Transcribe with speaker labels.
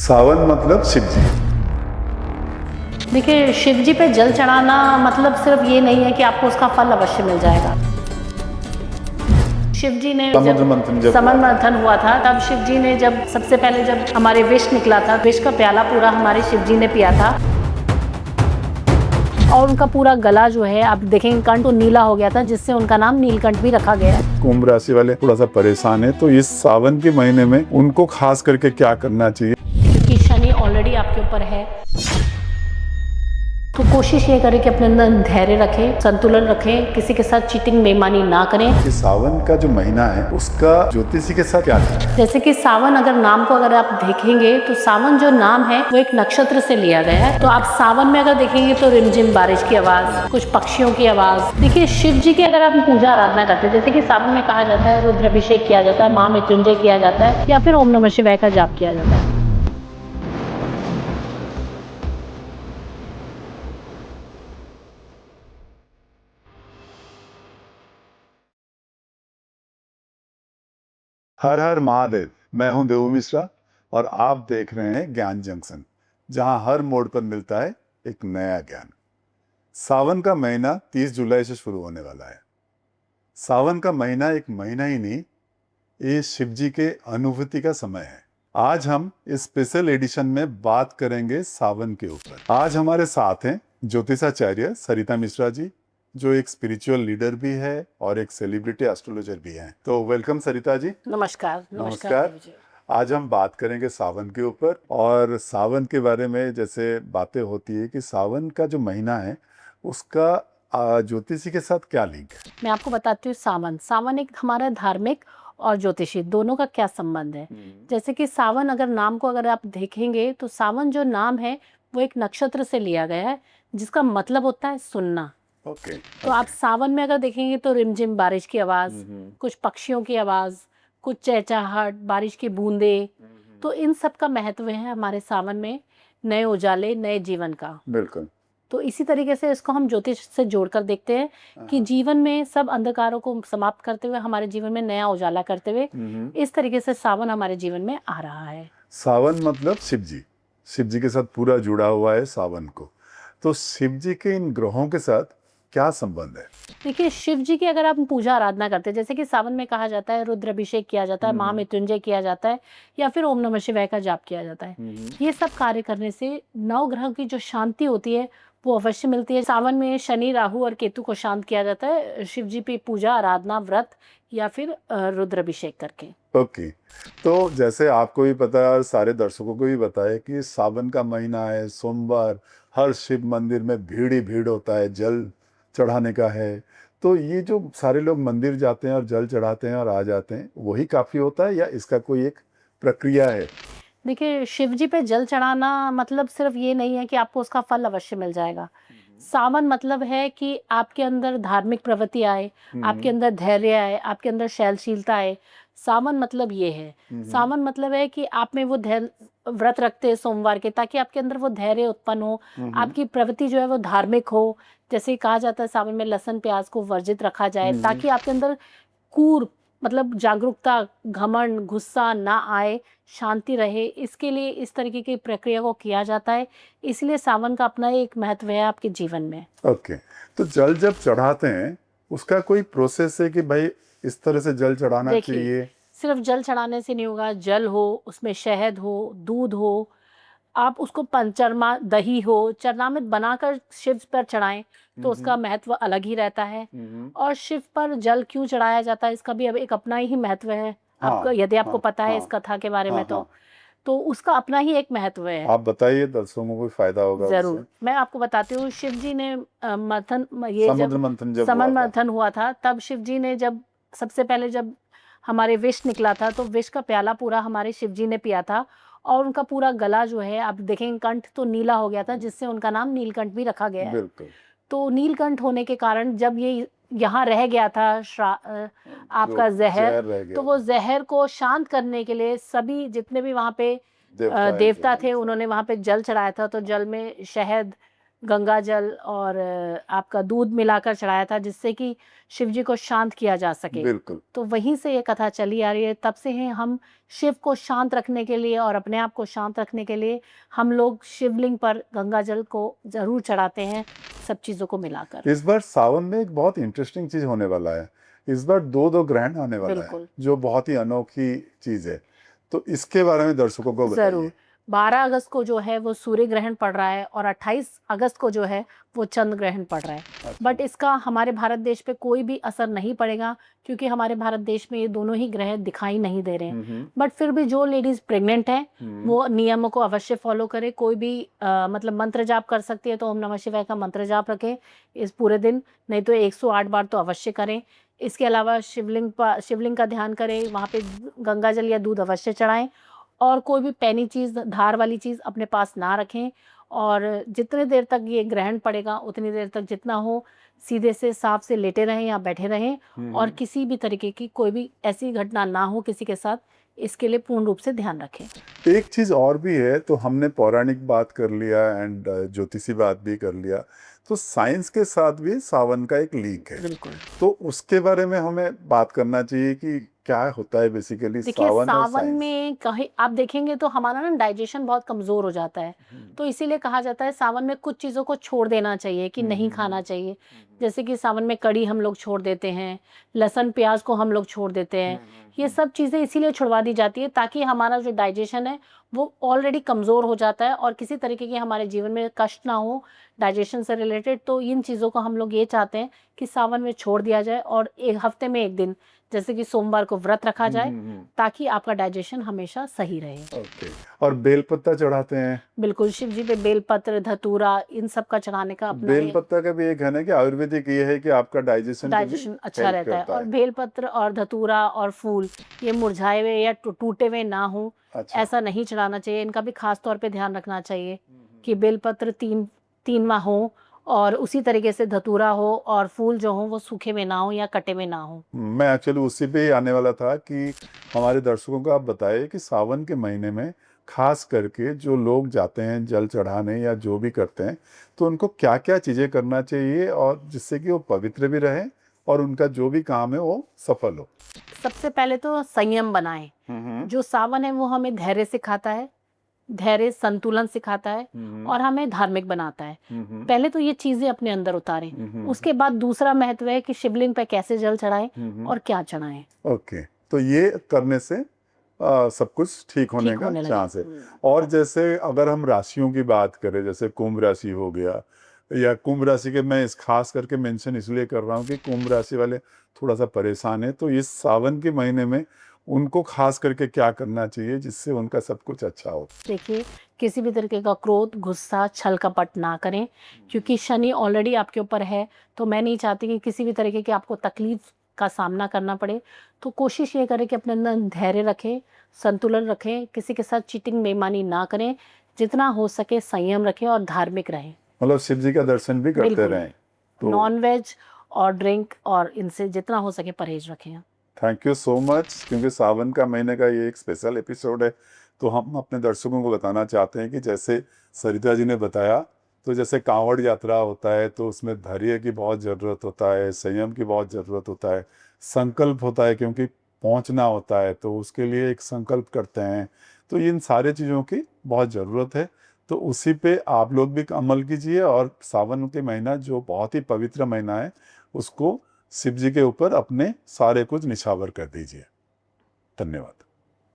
Speaker 1: सावन मतलब शिव जी।
Speaker 2: देखिए, शिव जी पे जल चढ़ाना मतलब सिर्फ ये नहीं है कि आपको उसका फल अवश्य मिल जाएगा। शिव जी ने समुद्र मंथन हुआ था, तब शिव जी ने सबसे पहले जब हमारे विष निकला था, विष का प्याला पूरा हमारे शिव जी ने पिया था और उनका पूरा गला जो है आप देखेंगे कंठ तो नीला हो गया था, जिससे उनका नाम नीलकंठ भी रखा गया है।
Speaker 1: कुंभ राशि वाले थोड़ा सा परेशान है, तो इस सावन के महीने में उनको खास करके क्या करना चाहिए?
Speaker 2: क्योंकि शनि ऑलरेडी आपके ऊपर है, तो कोशिश ये करें कि अपने अंदर धैर्य रखें, संतुलन रखें, किसी के साथ चीटिंग बेईमानी ना करें।
Speaker 1: कि सावन का जो महीना है उसका ज्योतिषी के साथ क्या है?
Speaker 2: जैसे कि सावन अगर नाम को अगर आप देखेंगे तो सावन जो नाम है वो एक नक्षत्र से लिया गया है। तो आप सावन में अगर देखेंगे तो रिमझिम बारिश की आवाज, कुछ पक्षियों की आवाज। देखिए, शिव जी की अगर आप पूजा आराधना करते हैं, जैसे कि सावन में कहा जाता है रुद्राभिषेक किया जाता है, महामृत्युंजय किया जाता है या फिर ओम नमः शिवाय का जाप किया जाता है।
Speaker 1: हर हर महादेव। मैं हूं देवू मिश्रा और आप देख रहे हैं ज्ञान जंक्शन, जहां हर मोड़ पर मिलता है एक नया ज्ञान। सावन का महीना 30 जुलाई से शुरू होने वाला है। सावन का महीना एक महीना ही नहीं, ये शिव जी के अनुभूति का समय है। आज हम इस स्पेशल एडिशन में बात करेंगे सावन के ऊपर। आज हमारे साथ हैं ज्योतिषाचार्य सरिता मिश्रा जी, जो एक स्पिरिचुअल लीडर भी है और एक सेलिब्रिटी एस्ट्रोलॉजर भी हैं। तो वेलकम सरिता जी।
Speaker 2: नमस्कार।
Speaker 1: नमस्कार। आज हम बात करेंगे सावन के ऊपर, और सावन के बारे में जैसे बातें होती है कि सावन का जो महीना है उसका ज्योतिषी के साथ क्या लिंक है?
Speaker 2: मैं आपको बताती हूँ सावन एक हमारा धार्मिक और ज्योतिषी दोनों का क्या संबंध है। जैसे कि सावन अगर नाम को अगर आप देखेंगे तो सावन जो नाम है वो एक नक्षत्र से लिया गया है, जिसका मतलब होता है सुनना। तो आप सावन में अगर देखेंगे तो रिमझिम बारिश की आवाज, कुछ पक्षियों की आवाज, कुछ चहचहाहट, बारिश की बूंदे, तो इन सब का महत्व है हमारे सावन में, नए उजाले, नए जीवन का।
Speaker 1: बिल्कुल।
Speaker 2: तो इसी तरीके से इसको हम ज्योतिष से जोड़कर देखते हैं कि जीवन में सब अंधकारों को समाप्त करते हुए हमारे जीवन में नया उजाला करते हुए इस तरीके से सावन हमारे जीवन में आ रहा है।
Speaker 1: सावन मतलब शिव जी के साथ पूरा जुड़ा हुआ है सावन को। तो शिव जी के इन ग्रहों के साथ क्या संबंध है?
Speaker 2: देखिए, शिव जी की अगर आप पूजा आराधना करते हैं, जैसे कि सावन में कहा जाता है रुद्राभिषेक किया जाता है, महामृत्युंजय किया जाता है या फिर ओम नमः शिवाय का जाप किया जाता है। ये सब कार्य करने से नौ ग्रहों की जो शांति होती है वो अवश्य मिलती है। सावन में शनि, राहु और केतु को शांत किया जाता है शिव जी पे पूजा आराधना, व्रत या फिर रुद्राभिषेक करके।
Speaker 1: ओके। तो जैसे आपको भी पता है और सारे दर्शकों को भी पता है कि सावन का महीना है, सोमवार, हर शिव मंदिर में भीड़ ही भीड़ होता है, जल चढ़ाने का है। तो ये जो सारे लोग मंदिर जाते हैं और जल चढ़ाते हैं और आ जाते हैं, वही काफी होता है या इसका कोई एक प्रक्रिया है?
Speaker 2: देखिए, शिव जी पे जल चढ़ाना मतलब सिर्फ ये नहीं है कि आपको उसका फल अवश्य मिल जाएगा। सावन मतलब है कि आपके अंदर धार्मिक प्रवृत्ति आए, आपके अंदर धैर्य आए, आपके अंदर सहनशीलता आए। सावन मतलब ये है। सावन मतलब है कि आप में वो धैर्य, व्रत रखते हैं सोमवार के, ताकि आपके अंदर वो धैर्य उत्पन्न हो, आपकी प्रवृत्ति जो है वो धार्मिक हो। जैसे कहा जाता है सावन में लहसुन प्याज को वर्जित रखा जाए, ताकि आपके अंदर क्रूर मतलब जागरूकता, घमंड, गुस्सा ना आए, शांति रहे। इसके लिए इस तरीके की प्रक्रिया को किया जाता है। इसलिए सावन का अपना एक महत्व है आपके जीवन में।
Speaker 1: ओके। तो जल जब चढ़ाते हैं उसका कोई प्रोसेस है कि भाई इस तरह से जल चढ़ाना चाहिए?
Speaker 2: सिर्फ जल चढ़ाने से नहीं होगा। जल हो, उसमें शहद हो, दूध हो, आप उसको पंचरमा, दही हो, चरणामृत बनाकर शिव पर चढ़ाएं तो उसका महत्व अलग ही रहता है। और शिव पर जल क्यों चढ़ाया जाता है, इसका भी अब एक अपना ही महत्व है। आपको यदि आपको पता है इस कथा के बारे में तो उसका अपना ही एक महत्व है।
Speaker 1: आप बताइए, दर्शकों को भी फायदा होगा।
Speaker 2: जरूर, मैं आपको बताती हूँ। शिव जी ने
Speaker 1: समुद्र
Speaker 2: मंथन हुआ था, तब शिव जी ने सबसे पहले जब हमारे विष निकला था, तो विष का प्याला पूरा हमारे शिव जी ने पिया था और उनका पूरा गला जो है आप देखेंगे कंठ तो नीला हो गया था, जिससे उनका नाम नीलकंठ भी रखा गया है। तो नीलकंठ होने के कारण जब ये यहाँ रह गया था आपका जहर, तो वो जहर को शांत करने के लिए सभी जितने भी वहाँ पे देवता थे, उन्होंने वहाँ पे जल चढ़ाया था। तो जल में शहद, गंगा जल और आपका दूध मिलाकर चढ़ाया था, जिससे कि शिव जी को शांत किया जा सके।
Speaker 1: बिल्कुल।
Speaker 2: तो वहीं से ये कथा चली आ रही है, तब से ही हम शिव को शांत रखने के लिए और अपने आप को शांत रखने के लिए हम लोग शिवलिंग पर गंगा जल को ज़रूर चढ़ाते हैं, सब चीज़ों को मिलाकर।
Speaker 1: इस बार सावन में एक बहुत इंटरेस्टिंग चीज होने वाला है। इस बार दो ग्रहण आने वाला है,
Speaker 2: बिल्कुल।
Speaker 1: जो बहुत ही अनोखी चीज है। तो इसके बारे में दर्शकों को
Speaker 2: ज़रूर।
Speaker 1: बताइए।
Speaker 2: 12 अगस्त को जो है वो सूर्य ग्रहण पड़ रहा है और 28 अगस्त को जो है वो चंद्र ग्रहण पड़ रहा है।
Speaker 1: अच्छा।
Speaker 2: बट इसका हमारे भारत देश पे कोई भी असर नहीं पड़ेगा, क्योंकि हमारे भारत देश में ये दोनों ही ग्रह दिखाई नहीं दे रहे हैं। बट फिर भी जो लेडीज प्रेग्नेंट हैं वो नियमों को अवश्य फॉलो करें। कोई भी मतलब मंत्र जाप कर सकती है तो ओम नमः शिवाय का मंत्र जाप रखें इस पूरे दिन, नहीं तो 108 बार तो अवश्य करें। इसके अलावा शिवलिंग का ध्यान करें, वहाँ पे गंगा जल या दूध अवश्य चढ़ाएं और कोई भी पैनी चीज़, धार वाली चीज़ अपने पास ना रखें। और जितने देर तक ये ग्रहण पड़ेगा उतनी देर तक जितना हो सीधे से सांप से लेटे रहें या बैठे रहें और किसी भी तरीके की कोई भी ऐसी घटना ना हो किसी के साथ, इसके लिए पूर्ण रूप से ध्यान रखें।
Speaker 1: एक चीज और भी है, तो हमने पौराणिक बात कर लिया एंड ज्योतिषी बात भी कर लिया, तो साइंस के साथ भी सावन का एक लिंक है।
Speaker 2: बिल्कुल।
Speaker 1: तो उसके बारे में हमें बात करना चाहिए कि क्या होता है बेसिकली
Speaker 2: देखिए
Speaker 1: सावन और
Speaker 2: सावन
Speaker 1: साइंस।
Speaker 2: में कहीं आप देखेंगे तो हमारा ना डाइजेशन बहुत कमज़ोर हो जाता है। तो इसीलिए कहा जाता है सावन में कुछ चीज़ों को छोड़ देना चाहिए कि नहीं खाना चाहिए। जैसे कि सावन में कड़ी हम लोग छोड़ देते हैं, लहसुन प्याज को हम लोग छोड़ देते हैं। ये सब चीज़ें इसीलिए छुड़वा दी जाती है ताकि हमारा जो डाइजेशन है वो ऑलरेडी कमज़ोर हो जाता है और किसी तरीके की हमारे जीवन में कष्ट ना हो डाइजेशन से रिलेटेड। तो इन चीज़ों को हम लोग ये चाहते हैं कि सावन में छोड़ दिया जाए और एक हफ्ते में एक दिन जैसे कि सोमवार को व्रत रखा जाए ताकि आपका डाइजेशन हमेशा सही रहे।
Speaker 1: ओके। और बेलपत्ता चढ़ाते हैं।
Speaker 2: बिल्कुल, शिव जी पे बेलपत्र, धतूरा इन सब का चढ़ाने का अपना
Speaker 1: बेलपत्ता का भी एक है ना कि आयुर्वेदिक ये है कि आपका डाइजेशन
Speaker 2: अच्छा रहता है। और बेलपत्र और धतूरा और फूल ये मुरझाए हुए या टूटे हुए ना हो,
Speaker 1: अच्छा।
Speaker 2: ऐसा नहीं चढ़ाना चाहिए। इनका भी खास तौर पे ध्यान रखना चाहिए कि बेलपत्र तीनवा हो और उसी तरीके से धतूरा हो और फूल जो हो वो सूखे में ना हो या कटे में ना हो।
Speaker 1: मैं एक्चुअली उसी पे ही आने वाला था कि हमारे दर्शकों को आप बताइए कि सावन के महीने में खास करके जो लोग जाते हैं जल चढ़ाने या जो भी करते हैं, तो उनको क्या क्या चीज़ें करना चाहिए और जिससे कि वो पवित्र भी रहें और उनका जो भी काम है वो सफल हो।
Speaker 2: सबसे पहले तो संयम बनाएं। जो सावन है वो हमें धैर्य सिखाता है, धैर्य संतुलन सिखाता है और हमें धार्मिक बनाता है। पहले तो ये चीजें अपने अंदर उतारें। उसके बाद दूसरा महत्व है कि शिवलिंग पे कैसे जल चढ़ाएं और क्या चढ़ाएं।
Speaker 1: ओके, तो ये करने से सब कुछ ठीक होने का चांस है। और जैसे अगर हम राशियों की बात करें, जैसे कुंभ राशि हो गया, या कुंभ राशि के मैं इस खास करके मेंशन इसलिए कर रहा हूँ कि कुंभ राशि वाले थोड़ा सा परेशान है, तो इस सावन के महीने में उनको खास करके क्या करना चाहिए जिससे उनका सब कुछ अच्छा हो।
Speaker 2: देखिए किसी भी तरीके का क्रोध, गुस्सा, छल कपट ना करें, क्योंकि शनि ऑलरेडी आपके ऊपर है। तो मैं नहीं चाहती कि किसी भी तरीके की आपको तकलीफ का सामना करना पड़े। तो कोशिश ये करें कि अपने अंदर धैर्य रखें, संतुलन रखें, किसी के साथ चीटिंग बेईमानी ना करें, जितना हो सके संयम रखें और धार्मिक रहें।
Speaker 1: मतलब शिव जी का दर्शन भी करते रहें।
Speaker 2: तो नॉन वेज और ड्रिंक और इनसे जितना हो सके परहेज रखें।
Speaker 1: थैंक यू सो मच, क्योंकि सावन का महीने का ये एक स्पेशल एपिसोड है, तो हम अपने दर्शकों को बताना चाहते हैं कि जैसे सरिता जी ने बताया, तो जैसे कांवड़ यात्रा होता है तो उसमें धैर्य की बहुत ज़रूरत होता है, संयम की बहुत ज़रूरत होता है, संकल्प होता है क्योंकि पहुंचना होता है, तो उसके लिए एक संकल्प करते हैं। तो इन सारे चीज़ों की बहुत ज़रूरत है, तो उसी पे आप लोग भी अमल कीजिए और सावन के महीना जो बहुत ही पवित्र महीना है उसको शिव जी के ऊपर अपने सारे कुछ निछावर कर दीजिए। धन्यवाद।